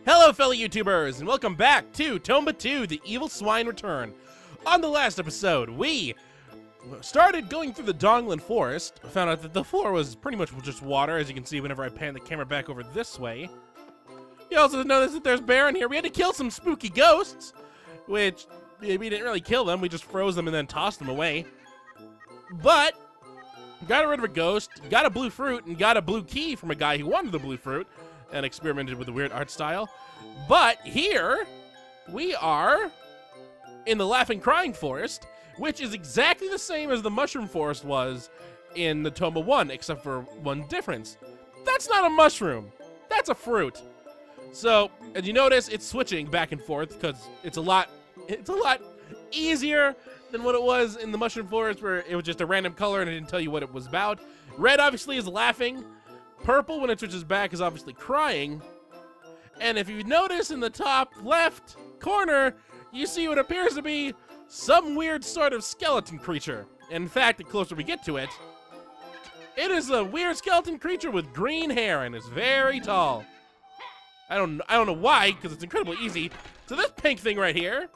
Hello fellow YouTubers, and welcome back to Tomba 2, the Evil Swine Return. On the last episode, we started going through the Donglan Forest, found out that the floor was pretty much just water, as you can see whenever I pan the camera back over this way. You also notice that there's bear in here. We had to kill some spooky ghosts, which we didn't really kill them, we just froze them and then tossed them away. But got rid of a ghost, got a blue fruit, and got a blue key from a guy who wanted the blue fruit, and experimented with the weird art style. But here, we are in the Laughing Crying Forest, which is exactly the same as the Mushroom Forest was in the Tomba 1, except for one difference. That's not a mushroom, that's a fruit. So, as you notice, it's switching back and forth, because it's a lot easier than what it was in the Mushroom Forest, where it was just a random color and it didn't tell you what it was about. Red, obviously, is laughing. Purple, when it switches back, is obviously crying. And if you notice in the top left corner, you see what appears to be some weird sort of skeleton creature. In fact, the closer we get to it, it is a weird skeleton creature with green hair and is very tall. I don't know why, because it's incredibly easy. So this pink thing right here,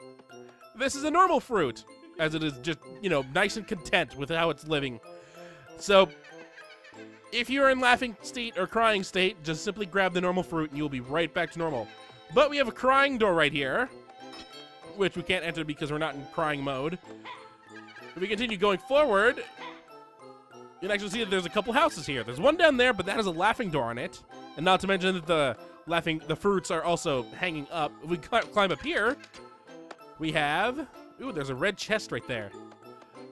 this is a normal fruit, as it is just, you know, nice and content with how it's living. So if you're in laughing state or crying state, just simply grab the normal fruit and you'll be right back to normal. But we have a crying door right here, which we can't enter because we're not in crying mode. If we continue going forward, you can actually see that there's a couple houses here. There's one down there, but that has a laughing door on it. And not to mention that the fruits are also hanging up. If we climb up here, we have, ooh, there's a red chest right there.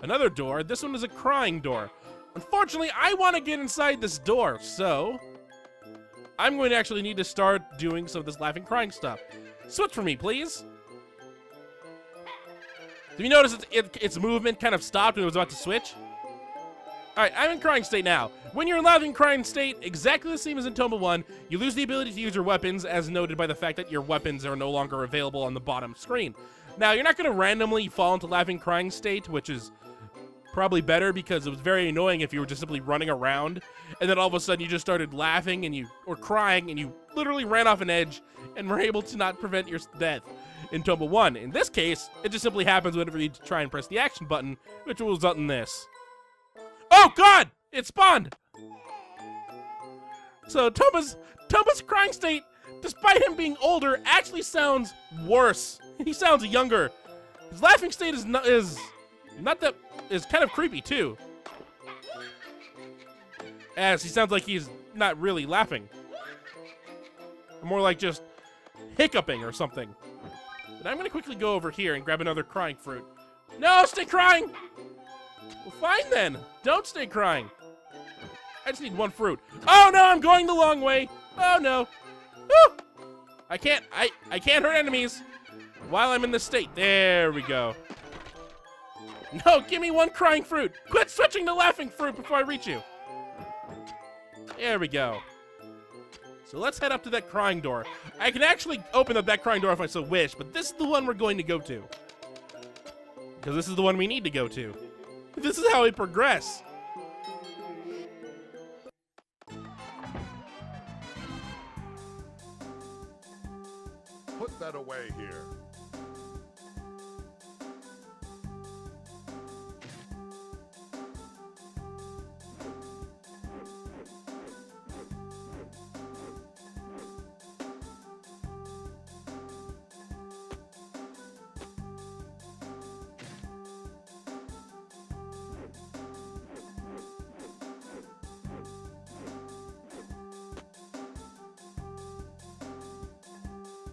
Another door. This one is a crying door. Unfortunately, I want to get inside this door, so I'm going to actually need to start doing some of this laughing crying stuff. Switch for me, please. Did you notice its movement kind of stopped when it was about to switch? Alright, I'm in crying state now. When you're in laughing crying state, exactly the same as in Tomba 1, you lose the ability to use your weapons, as noted by the fact that your weapons are no longer available on the bottom screen. Now, you're not going to randomly fall into laughing crying state, which is probably better, because it was very annoying if you were just simply running around and then all of a sudden you just started laughing or crying and you literally ran off an edge and were able to not prevent your death in Tomba 1. In this case, it just simply happens whenever you try and press the action button, which will result in this. Oh god! It spawned! So Tomba's crying state, despite him being older, actually sounds worse. He sounds younger. His laughing state is kind of creepy too, as he sounds like he's not really laughing, more like just hiccuping or something. But I'm gonna quickly go over here and grab another crying fruit. No, stay crying! Well, fine then, don't stay crying. I just need one fruit. Oh no, I'm going the long way. Oh no. Woo! I can't hurt enemies while I'm in this state. There we go. No, give me one crying fruit. Quit switching to laughing fruit before I reach you. There we go. So let's head up to that crying door. I can actually open up that crying door if I so wish, but this is the one we're going to go to, because this is the one we need to go to. This is how we progress. Put that away here.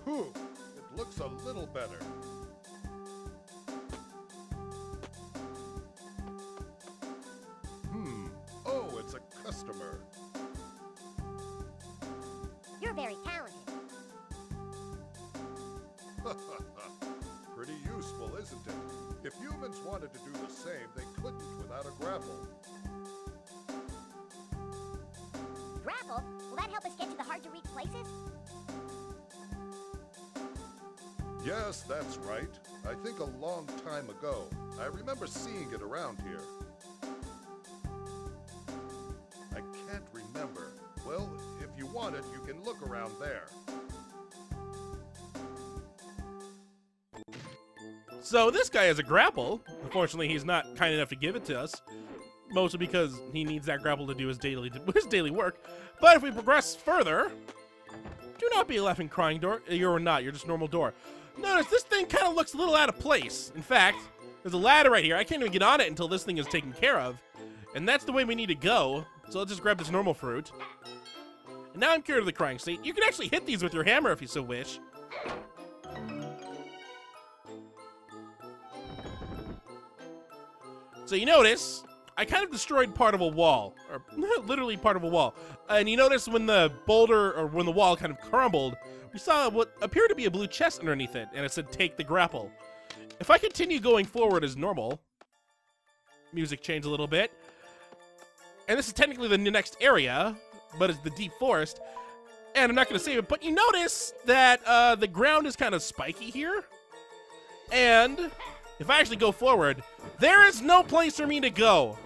Whew, it looks a little better. Oh, it's a customer. You're very talented. Pretty useful, isn't it? If humans wanted to do the same, they couldn't without a grapple. Grapple? Will that help us get to the hard-to-reach places? Yes, that's right. I think a long time ago. I remember seeing it around here. I can't remember. Well, if you want it, you can look around there. So this guy has a grapple. Unfortunately, he's not kind enough to give it to us. Mostly because he needs that grapple to do his daily work. But if we progress further, do not be a laughing crying door. You're not. You're just normal door. Notice this thing kind of looks a little out of place. In fact, there's a ladder right here. I can't even get on it until this thing is taken care of. And that's the way we need to go. So let's just grab this normal fruit. And now I'm cured of the crying state. You can actually hit these with your hammer if you so wish. So you notice, I kind of destroyed part of a wall, or literally part of a wall. And you notice when the boulder, or when the wall kind of crumbled, we saw what appeared to be a blue chest underneath it, and it said, take the grapple. If I continue going forward as normal, music changed a little bit, and this is technically the next area, but it's the deep forest, and I'm not going to save it, but you notice that the ground is kind of spiky here, and if I actually go forward, there is no place for me to go.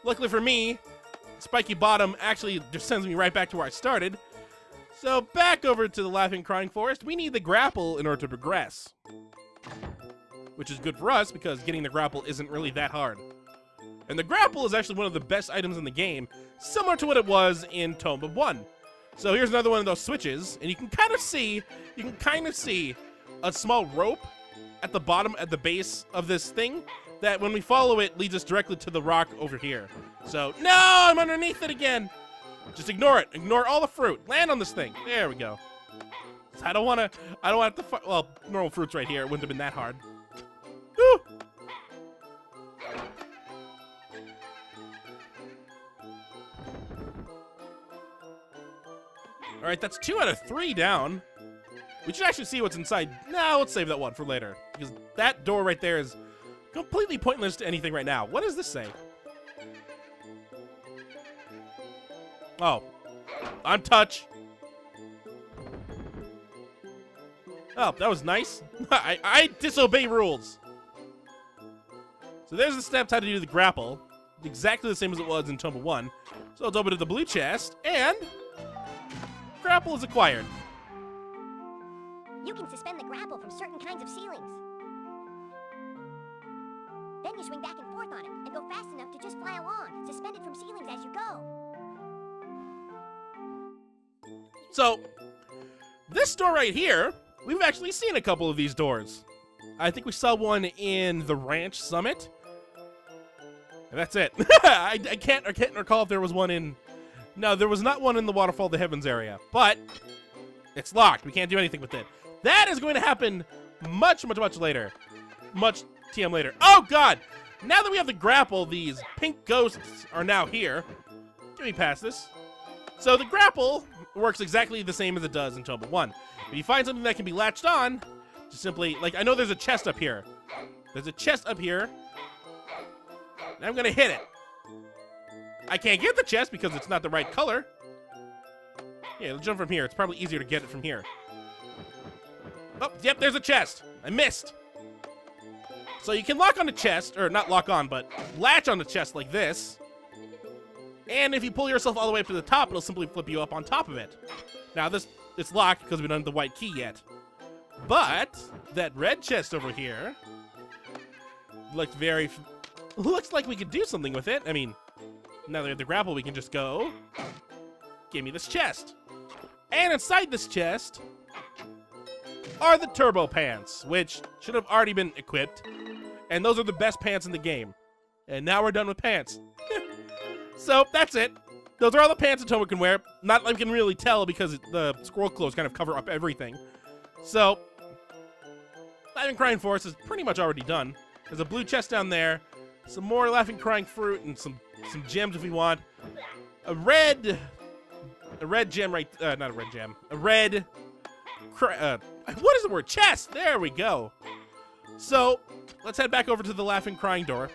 Luckily for me, spiky bottom actually just sends me right back to where I started. So back over to the Laughing Crying Forest, we need the grapple in order to progress. Which is good for us because getting the grapple isn't really that hard. And the grapple is actually one of the best items in the game, similar to what it was in Tomba 1. So here's another one of those switches, and you can kind of see a small rope at the bottom, at the base of this thing, that when we follow it leads us directly to the rock over here. So, no, I'm underneath it again. Just ignore it. Ignore all the fruit. Land on this thing. There we go. So I don't want to, well, normal fruit's right here. It wouldn't have been that hard. Woo! All right, that's 2 out of 3 down. We should actually see what's inside. No, let's save that one for later, because that door right there is completely pointless to anything right now. What does this say? Oh, I'm touch. Oh, that was nice. I disobey rules. So there's the steps how to do the grapple. Exactly the same as it was in Tomba 1. So let's open to the blue chest, and grapple is acquired. You can suspend the grapple from certain kinds of ceilings. Then you swing back and forth on it and go fast enough to just fly along, suspended from ceilings as you go. So, this door right here, we've actually seen a couple of these doors. I think we saw one in the Ranch Summit. And that's it. I can't recall if there was one in... No, there was not one in the Waterfall of the Heavens area. But, it's locked. We can't do anything with it. That is going to happen much later. Much TM later. Oh, God! Now that we have the grapple, these pink ghosts are now here. Get me past this. So the grapple works exactly the same as it does in Tomba 1. If you find something that can be latched on, just simply, like, I know there's a chest up here. There's a chest up here. And I'm going to hit it. I can't get the chest because it's not the right color. Yeah, let's jump from here. It's probably easier to get it from here. Oh, yep, there's a chest. I missed. So you can lock on the chest, or not lock on, but latch on the chest like this. And if you pull yourself all the way up to the top, it'll simply flip you up on top of it. Now it's locked because we don't have the white key yet. But that red chest over here looks like we could do something with it. I mean, now that we have the grapple, we can just go. Give me this chest. And inside this chest are the turbo pants, which should have already been equipped. And those are the best pants in the game. And now we're done with pants. So that's it. Those are all the pants that Tomba can wear. Not like we can really tell because the squirrel clothes kind of cover up everything. So, Laughing Crying Forest is pretty much already done. There's a blue chest down there, some more Laughing Crying fruit, and some gems if we want. A red gem right, not a red gem. A red, what is the word? Chest! There we go. So, let's head back over to the Laughing Crying door.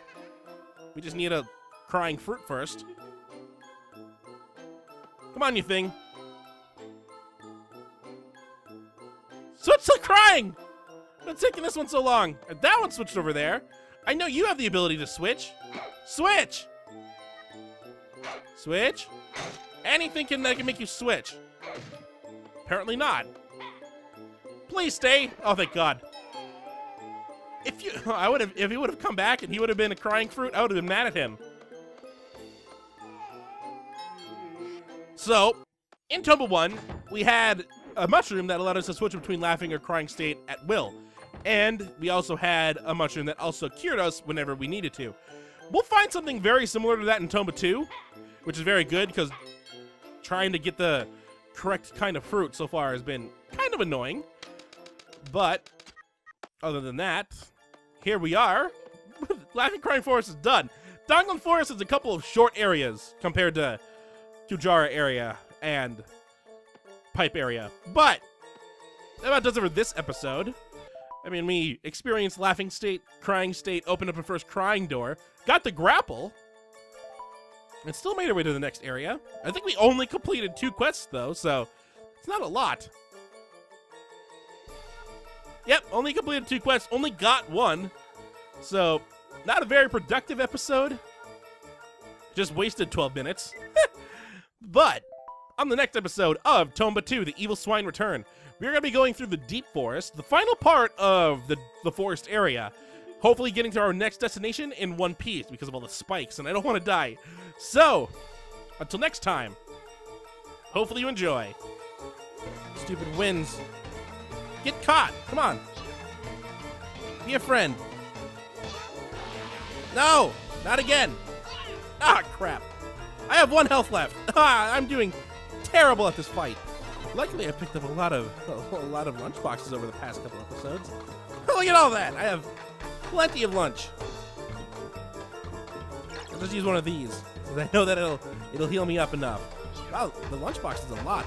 We just need a crying fruit first. Come on, you thing. Switch to crying! What's taking this one so long? That one switched over there. I know you have the ability to switch. Switch! Switch? Anything that can make you switch. Apparently not. Please stay. Oh, thank God. If he would have come back and he would have been a crying fruit, I would have been mad at him. So, in Tomba 1, we had a mushroom that allowed us to switch between laughing or crying state at will. And we also had a mushroom that also cured us whenever we needed to. We'll find something very similar to that in Tomba 2, which is very good because trying to get the correct kind of fruit so far has been kind of annoying. But other than that, here we are. Laughing Crying Forest is done. Donglan Forest is a couple of short areas compared to Kujara area and Pipe area. But that about does it for this episode. I mean, we experienced Laughing State, Crying State, opened up a first crying door, got the grapple, and still made our way to the next area. I think we only completed 2 quests, though, so it's not a lot. Yep, only completed 2 quests, only got 1. So, not a very productive episode. Just wasted 12 minutes. But, on the next episode of Tomba 2, The Evil Swine Return, we're going to be going through the deep forest, the final part of the forest area. Hopefully getting to our next destination in one piece because of all the spikes, and I don't want to die. So, until next time, hopefully you enjoy. Stupid winds. Get caught. Come on. Be a friend. No, not again. Ah, crap. I have 1 health left. Ah, I'm doing terrible at this fight. Luckily, I picked up a lot of lunchboxes over the past couple episodes. Look at all that. I have plenty of lunch. I'll just use one of these because I know that it'll heal me up enough. Wow, the lunchbox is a lot.